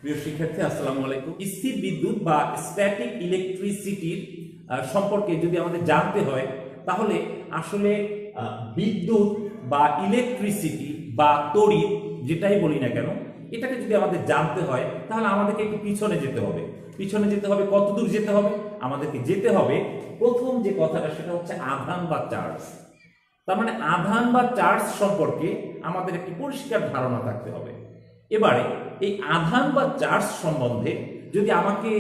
প্রিয় শিক্ষার্থী, আসসালামু আলাইকুম। স্থির বিদ্যুৎ বা স্ট্যাটিক ইলেকট্রিসিটির সম্পর্কে যদি আমাদের জানতে হয়, তাহলে আসলে বিদ্যুৎ বা ইলেকট্রিসিটি বা তড়িৎ যেটাই বলি না কেন, এটাকে যদি আমাদের জানতে হয় তাহলে আমাদেরকে একটু পিছনে যেতে হবে। পিছনে যেতে হবে, কত দূর যেতে হবে? আমাদেরকে যেতে হবে প্রথম যে কথাটা, সেটা হচ্ছে আধান বা চার্জ। তার মানে আধান বা চার্জ সম্পর্কে আমাদের একটি পরিষ্কার ধারণা থাকতে হবে। এবারে এই আধান বা চার্জ সম্বন্ধে যদি আমাকে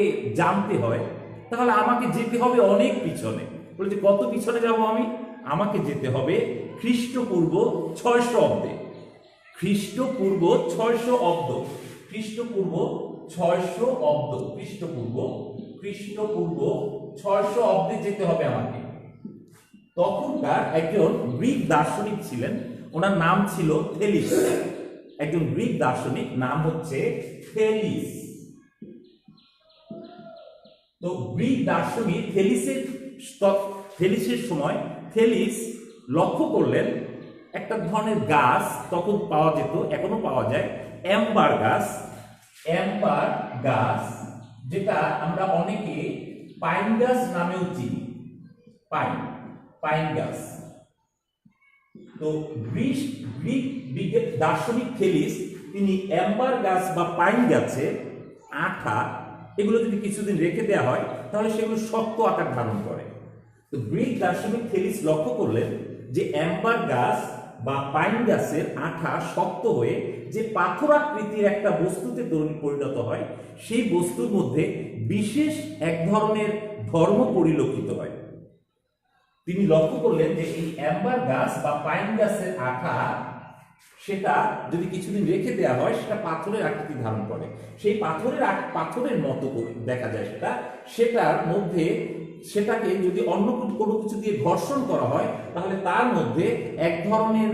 জানতে হয়, তাহলে আমাকে যেতে হবে অনেক পিছনে। বলছে কত পিছনে যাব আমি? আমাকে যেতে হবে খ্রিস্টপূর্ব 600 অব্দে। খ্রিস্টপূর্ব 600 অব্দ, খ্রিস্টপূর্ব 600 অব্দ, খ্রিস্টপূর্ব 600 অব্দে যেতে হবে আমাকে। তখনকার একজন গ্রিক দার্শনিক ছিলেন, ওনার নাম ছিল থেলিস। একজন গ্রিক দার্শনিক, নাম হচ্ছে থেলিস। তো গ্রিক দার্শনিক থেলিসের সময় থেলিস লক্ষ্য করলেন একটা ধরনের গাছ তখন পাওয়া যেত, এখনো পাওয়া যায়, অ্যাম্বার গাছ। অ্যাম্বার গাছ, যেটা আমরা অনেকে পাইন গাছ নামেও চিনি। পাইন গাছ। তো গ্রিক দার্শনিক থেলিস তিনি অ্যাম্বার গাছ বা পাইন গাছের আঠা, এগুলো যদি কিছুদিন রেখে দেওয়া হয় তাহলে সেগুলো শক্ত আকার ধারণ করে। তো গ্রিক দার্শনিক থেলিস লক্ষ্য করলেন যে অ্যাম্বার গাছ বা পাইন গাছের আঠা শক্ত হয়ে যে পাথরাকৃতির একটা বস্তুতে পরিণত হয়, সেই বস্তুর মধ্যে বিশেষ এক ধরনের ধর্ম পরিলক্ষিত হয়। তিনি লক্ষ্য করলেন যে এই অ্যাম্বার গাছ বা পাইন গাছের আঠা, সেটা যদি কিছুদিন রেখে দেওয়া হয় সেটা পাথরের আকৃতি ধারণ করে। সেই পাথরের মতো করে দেখা যায় সেটার মধ্যে, সেটাকে যদি অন্য কোনো কিছু দিয়ে ঘর্ষণ করা হয় তাহলে তার মধ্যে এক ধরনের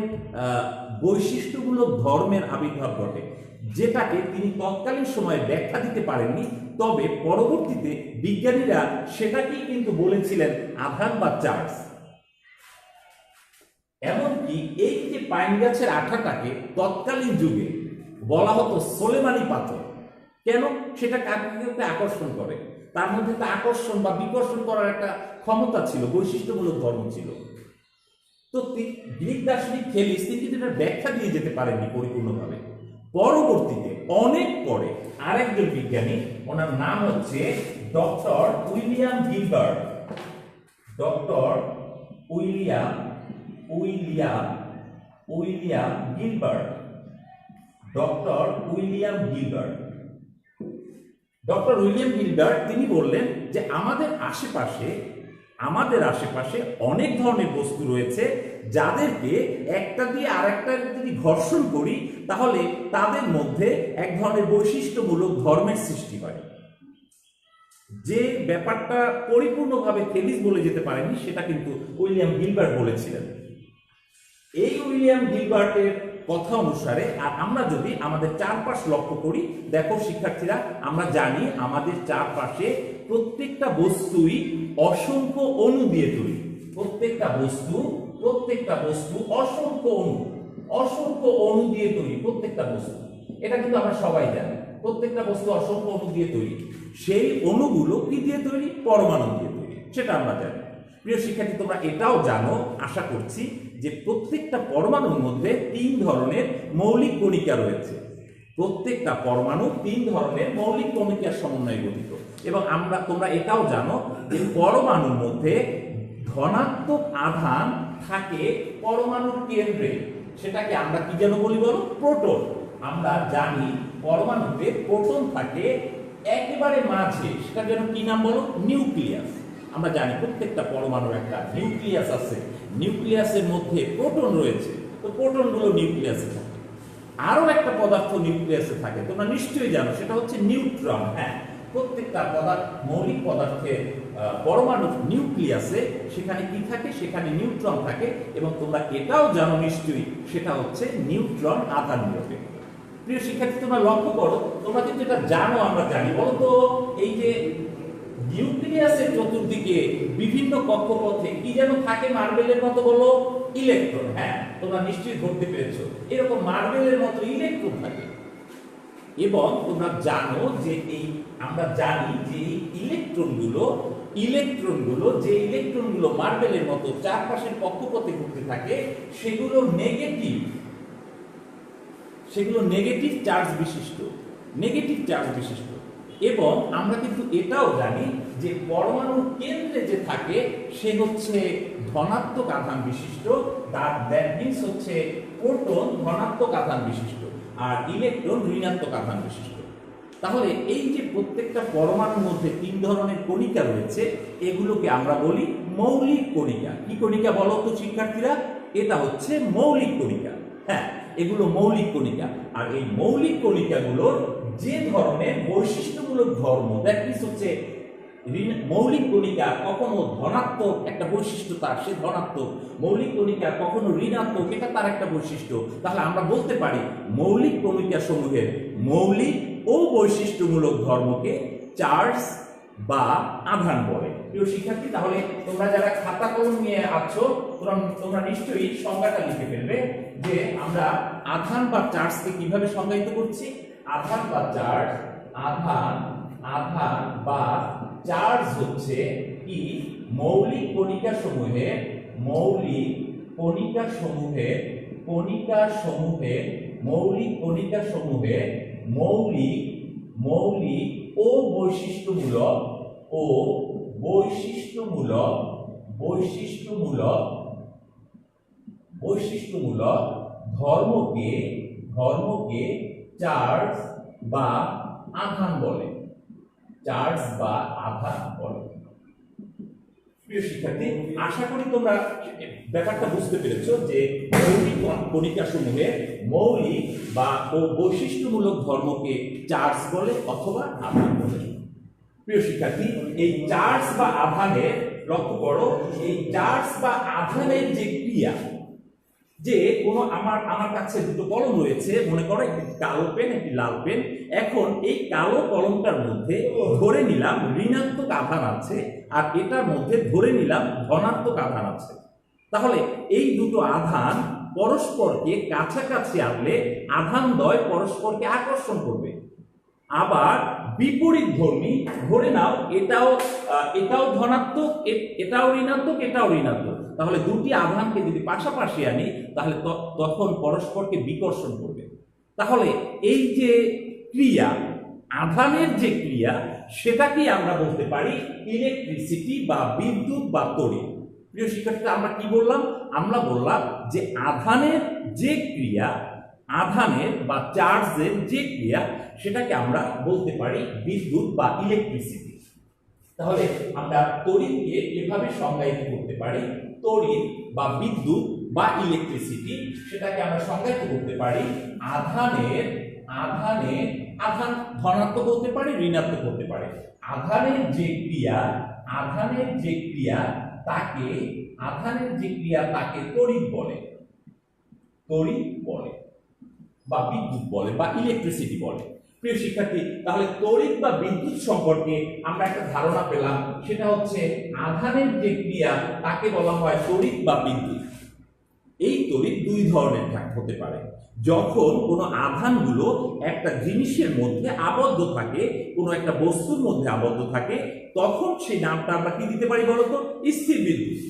বৈশিষ্ট্যমূলক ধর্মের আবির্ভাব ঘটে, যেটাকে তিনি তৎকালীন সময়ে ব্যাখ্যা দিতে পারেননি। তবে পরবর্তীতে বিজ্ঞানীরা সেটাকেই কিন্তু বলেছিলেন আধান বা চার্জ। এমনকি এই যে পাইন গাছের আঠাটাকে তৎকালীন যুগে বলা হতো সোলেমানি পাথর। কেন? সেটা কাকে আকর্ষণ করে, তার মধ্যে একটা আকর্ষণ বা বিকর্ষণ করার একটা ক্ষমতা ছিল, বৈশিষ্ট্যমূলক ধর্ম ছিল। তো গ্রিক দার্শনিক থেলিস তিনি কিন্তু এটা ব্যাখ্যা দিয়ে যেতে পারেননি পরিপূর্ণভাবে। পরবর্তীতে অনেক পরে আরেকজন বিজ্ঞানী, ওনার নাম হচ্ছে doctor William Gilbert. Doctor William Gilbert. Doctor William Gilbert তিনি বললেন যে আমাদের আশেপাশে অনেক ধরনের বস্তু রয়েছে, যাদেরকে একটা দিয়ে আরেকটা যদি ঘর্ষণ করি তাহলে তাদের মধ্যে এক ধরনের বৈশিষ্ট্যমূলক ধর্মের সৃষ্টি হয়। যে ব্যাপারটা পরিপূর্ণভাবে থেলিস বলে যেতে পারেনি, সেটা কিন্তু উইলিয়াম গিলবার্ট বলেছিলেন। এই উইলিয়াম গিলবার্টের কথা অনুসারে আর আমরা যদি আমাদের চারপাশ লক্ষ্য করি, দেখো শিক্ষার্থীরা, আমরা জানি আমাদের চারপাশে প্রত্যেকটা বস্তুই অসংখ্য অণু দিয়ে তৈরি। প্রত্যেকটা বস্তু অসংখ্য অণু দিয়ে তৈরি। প্রত্যেকটা বস্তু, এটা কিন্তু আমরা সবাই জানি, প্রত্যেকটা বস্তু অসংখ্য অণু দিয়ে তৈরি। সেই অণুগুলো কি দিয়ে তৈরি? পরমাণু দিয়ে তৈরি, সেটা আমরা জানি। প্রিয় শিক্ষার্থী, তোমরা এটাও জানো আশা করছি যে প্রত্যেকটা পরমাণুর মধ্যে 3 ধরনের মৌলিক কণিকা রয়েছে। প্রত্যেকটা পরমাণু 3 ধরনের মৌলিক কণিকার সমন্বয়ে গঠিত। এবং তোমরা এটাও জানো যে পরমাণুর মধ্যে ধনাত্মক আধান থাকে পরমাণুর কেন্দ্রে। সেটাকে আমরা কি যেন বলি বলো? প্রোটন। আমরা জানি পরমাণুতে প্রোটন থাকে একেবারে মাঝে, সেটা যেন কি নাম বলো? নিউক্লিয়াস। আমরা জানি প্রত্যেকটা পরমাণুর একটা নিউক্লিয়াস আছে, নিউক্লিয়াসের মধ্যে প্রোটন রয়েছে। তো প্রোটনগুলো নিউক্লিয়াসে থাকে। আরো একটা পদার্থ নিউক্লিয়াসে থাকে, তোমরা নিশ্চয়ই জানো, সেটা হচ্ছে নিউট্রন। হ্যাঁ, প্রত্যেকটা মৌলিক পদার্থের পরমাণু নিউক্লিয়াসে সেখানে কি থাকে? সেখানে নিউট্রন থাকে। এবং তোমরা এটাও জানো নিশ্চয়ই, সেটা হচ্ছে নিউট্রন আধান নিরপেক্ষ। প্রিয় শিক্ষার্থী, তোমরা লক্ষ্য করো, তোমরা কিন্তু এটা জানো, আমরা জানি। বলতো এই যে নিউক্লিয়াসের চতুর্দিকে বিভিন্ন কক্ষপথে কি যেন থাকে মার্বেলের মতো, বলো? ইলেকট্রন। হ্যাঁ, তোমরা নিশ্চয়ই ধরতে পেরেছো, এরকম মার্বেলের মতো ইলেকট্রন থাকে। এবং তোমরা জানো যে আমরা জানি যে এই ইলেকট্রনগুলো যে ইলেকট্রনগুলো মার্বেলের মতো চারপাশের কক্ষপথে ঘুরতে থাকে সেগুলো নেগেটিভ চার্জ বিশিষ্ট এবং আমরা কিন্তু এটাও জানি যে পরমাণুর কেন্দ্রে যে থাকে সে হচ্ছে ধনাত্মক আধান বিশিষ্ট, দ্যাট মিন্স হচ্ছে প্রোটন ধনাত্মক আধান বিশিষ্ট আর ইলেকট্রন ঋণাত্মক আধান বিশিষ্ট। তাহলে এই যে প্রত্যেকটা পরমাণুর মধ্যে 3 ধরনের কণিকা রয়েছে এগুলোকে আমরা বলি মৌলিক কণিকা। কি কণিকা বলো তো শিক্ষার্থীরা? এটা হচ্ছে মৌলিক কণিকা। হ্যাঁ, এগুলো মৌলিক কণিকা। আর এই মৌলিক কণিকাগুলোর যে ধরনের বৈশিষ্ট্যমূলক ধর্ম, দ্যাট মিন্স হচ্ছে মৌলিক কণিকা কখনো ধনাত্মক একটা বৈশিষ্ট্য তার, সে ধনাত্মক। মৌলিক কণিকা কখনো ঋণাত্মক, এটা তার একটা বৈশিষ্ট্য। তাহলে আমরা বলতে পারি মৌলিক কণিকা সমূহের মৌলিক ও বৈশিষ্ট্যমূলক ধর্মকে চার্জ বা আধান বলে। প্রিয় শিক্ষার্থী, তাহলে তোমরা যারা খাতা কলম নিয়ে আছো তোমরা নিশ্চয়ই সংজ্ঞাটা লিখে ফেলবে যে আমরা আধান বা চার্জকে কিভাবে সংজ্ঞায়িত করছি। আধান বা চার্জ, আধান বা চার্জ হচ্ছে কি মৌলিক কণিকা সমূহের মৌলিক ও বৈশিষ্ট্যমূলক ধর্মকে চার্জ বা আধান বলে। প্রিয় শিক্ষার্থী, আশা করি তোমরা ব্যাপারটা বুঝতে পেরেছো যে মৌলিক কণিকা সমূহে মৌলিক বা বৈশিষ্ট্যমূলক ধর্মকে চার্জ বলে অথবা আধান বলে। প্রিয় শিক্ষার্থী, এই চার্জ বা আধানের, লক্ষ্য করো, এই চার্জ বা আধানের যে ক্রিয়া, যে কোনো আমার কাছে দুটো কলম রয়েছে, মনে করো একটি কালো পেন একটি লাল পেন। এখন এই কালো কলমটার মধ্যে ধরে নিলাম ঋণাত্মক আধান আছে আর এটার মধ্যে ধরে নিলাম ধনাত্মক আধান আছে। তাহলে এই দুটো আধান পরস্পরকে কাছাকাছি আনলে আধানদ্বয় পরস্পরকে আকর্ষণ করবে। আবার বিপরীত ধর্মী, ধরে নাও এটাও ধনাত্মক, এটাও ঋণাত্মক, তাহলে দুটি আধানকে যদি পাশাপাশি আনি তাহলে তখন পরস্পরকে বিকর্ষণ করবে। তাহলে এই যে ক্রিয়া, আধানের যে ক্রিয়া, সেটাকে আমরা বলতে পারি ইলেকট্রিসিটি বা বিদ্যুৎ বা তড়িৎ। প্রিয় শিক্ষার্থীরা, আমরা কি বললাম? আমরা বললাম যে আধানের যে ক্রিয়া, আধানের বা চার্জের যে ক্রিয়া, সেটাকে আমরা বলতে পারি বিদ্যুৎ বা ইলেকট্রিসিটি। তাহলে আমরা তড়িৎকে এভাবে সংজ্ঞায়িত করতে পারি, তড়িৎ বা বিদ্যুৎ বা ইলেকট্রিসিটি, সেটাকে আমরা সংজ্ঞায়িত করতে পারি আধান ধনাত্মক হতে পারে, ঋণাত্মক হতে পারে। আধানের যে ক্রিয়া তাকে তড়িৎ বলে বা বিদ্যুৎ বলে বা ইলেকট্রিসিটি বলে। প্রিয় শিক্ষার্থী, তাহলে তড়িৎ বা বিদ্যুৎ সম্পর্কে আমরা একটা ধারণা পেলাম, সেটা হচ্ছে আধানের যে ক্রিয়া তাকে বলা হয় তড়িৎ বা বিদ্যুৎ। এই তড়িৎ দুই ধরনের হতে পারে। যখন কোনো আধানগুলো একটা জিনিসের মধ্যে আবদ্ধ থাকে, কোনো একটা বস্তুর মধ্যে আবদ্ধ থাকে, তখন সেই নামটা আমরা কি দিতে পারি বলতো? স্থির বিদ্যুৎ।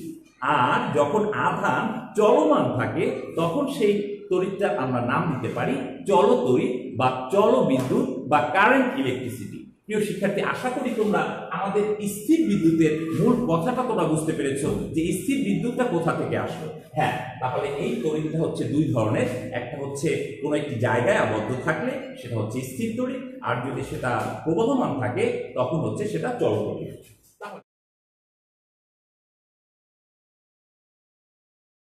আর যখন আধান চলমান থাকে তখন সেই তড়িৎটা আমরা নাম দিতে পারি চলতড়িৎ বা চলবিদ্যুৎ বা কারেন্ট ইলেকট্রিসিটি। প্রিয় শিক্ষার্থী, আশা করি তোমরা আমাদের স্থির বিদ্যুতের মূল কথাটা তোমরা বুঝতে পেরেছো যে স্থির বিদ্যুৎটা কোথা থেকে আসলো। হ্যাঁ, তাহলে এই তড়িৎটা হচ্ছে দুই ধরনের। একটা হচ্ছে কোনো একটি জায়গায় আবদ্ধ থাকলে সেটা হচ্ছে স্থির তড়িৎ, আর যদি সেটা প্রবহমান থাকে তখন হচ্ছে সেটা চলতড়িৎ।